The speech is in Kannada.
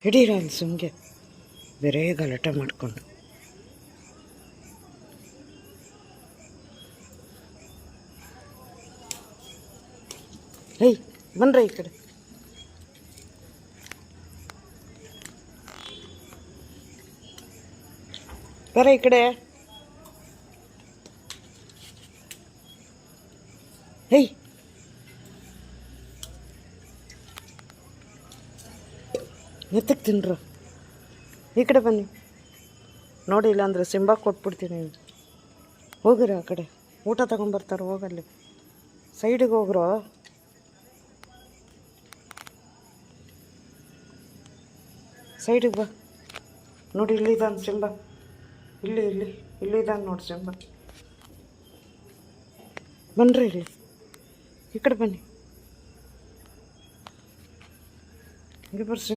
ಹಿಡೀರ ಅಲ್ಲಿ ಸುಮ್ಗೆ ಬೇರೆ ಗಲಾಟೆ ಮಾಡ್ಕೊಂಡು. ಹೇಯ್ ಬನ್ರಿ ಈ ಕಡೆ. ಬರ ಈ ಕಡೆ. ಹೇಯ್ ಎತ್ತಕ್ಕೆ ತಿನ್ರು. ಈ ಕಡೆ ಬನ್ನಿ. ನೋಡಿ ಇಲ್ಲಾಂದರೆ ಸಿಂಬಾ ಕೊಟ್ಬಿಡ್ತೀನಿ. ಹೋಗಿರ ಆ ಕಡೆ, ಊಟ ತಗೊಂಬರ್ತಾರೆ. ಹೋಗಲ್ಲಿ ಸೈಡಿಗೆ ಹೋಗ್ರೋ. ಸೈಡಿಗೆ ಬಾ. ನೋಡಿ ಇಲ್ಲಿದ್ದಾನೆ ಸಿಂಬಾ. ಇಲ್ಲಿದ್ದಾನೆ ನೋಡಿ ಸಿಂಬಾ. ಬನ್ನಿರಿ ಇಲ್ಲಿ, ಈ ಕಡೆ ಬನ್ನಿ. ಹಿಂಗೆ ಬರ್ಸಿ.